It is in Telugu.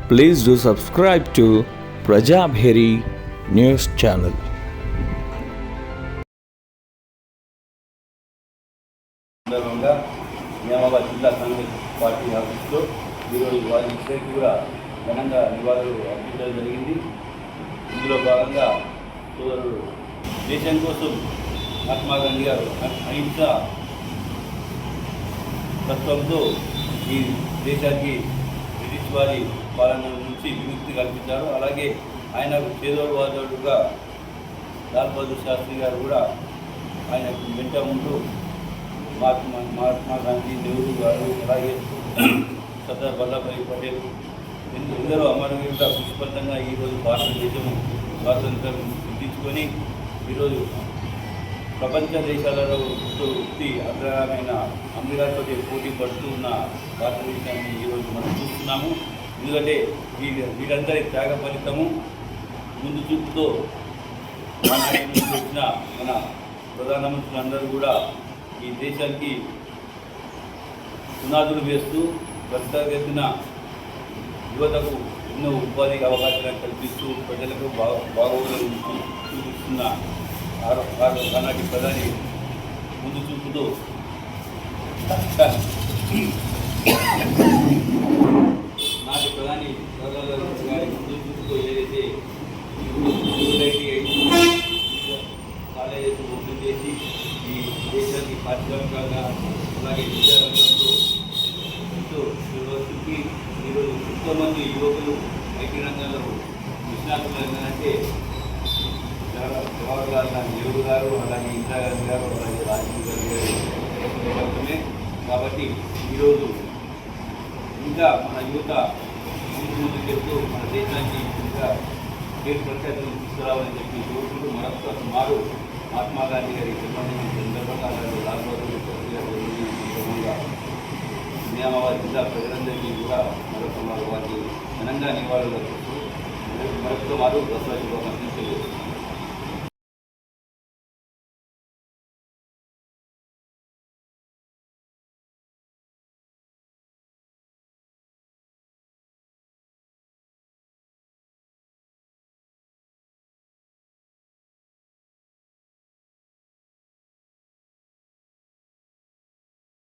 Please do subscribe to Prajabheri News Channel. సందర్భంగా నియామాబాద్ జిల్లా కాంగ్రెస్ పార్టీ ఆఫీసులో ఈరోజు వారికి కూడా ఘనంగా నివాళులు అర్పించడం జరిగింది. ఇందులో భాగంగా సోదరుడు దేశం కోసం మహాత్మా గాంధీ గారు అహింస తత్వంతో ఈ దేశానికి బ్రిటిష్ వారి పాలన నుంచి విముక్తి కల్పించారు. అలాగే ఆయన చేదోడువాదోడుగా లాల్ బహదూర్ శాస్త్రి గారు కూడా ఆయన వెంట ఉంటూ మహాత్మా గాంధీ, నెహ్రూ గారు, అలాగే సర్దార్ వల్లభాయ్ పటేల్ ఎందరో అమరవీరుల పుష్పంతంగా ఈరోజు భారతదేశం స్వాతంత్రం సిద్ధించుకొని ఈరోజు ప్రపంచ దేశాలలో అగ్రమైన అమెరికాతో పోటీ పడుతూ ఉన్న భారతదేశాన్ని ఈరోజు మనం చూస్తున్నాము. ఎందుకంటే వీరందరి త్యాగ ఫలితము ముందు చూపుతో వచ్చిన మన ప్రధానమంత్రులందరూ కూడా ఈ దేశానికి పునాదులు వేస్తూ ప్రత్యేకమైన యువతకు ఎన్నో ఉపాధి అవకాశాలను కల్పిస్తూ ప్రజలకు బాగోగులు చూపిస్తున్న ఆనాటి ప్రధాని ముందు చూపుతూ నాటి ప్రధాని గారి ముందు చూపుతో ఏదైతే కాలేజీలు ఓపెన్ చేసి ఈ దేశానికి పారిశ్రామికంగా అలాగే విద్యారంగంలో ఎంతో యూనివర్సిటీకి ఈరోజు ఎంతోమంది యువకులు ఐటీ రంగంలో నిష్ణాతులు ఏంటంటే జవహర్లాల్ నెహ్రూ గారు, అలాగే ఇందిరాగాంధీ గారు, అలాగే రాజీవ్ గాంధీ గారు నేపథ్యమే. కాబట్టి ఈరోజు ఇంకా మన యువత ముందు చెప్తూ మన దేశానికి ఇంకా పేరు ప్రఖ్యాతులు తీసుకురావాలని చెప్పి కోరుకుంటూ మరొక మారు మహాత్మా గాంధీ గారి జన్మదినం సందర్భంగా అలాగే లాల్ బహదూర్ శాస్త్రి గారి సందర్భంగా నియామాబాద్ జిల్లా ప్రజలందరికీ కూడా మరొక వారికి ఘనంగా నివాళులు అర్పిస్తూ మరొక మారు దసరా శుభాకాంక్షలు తెలియజేస్తారు.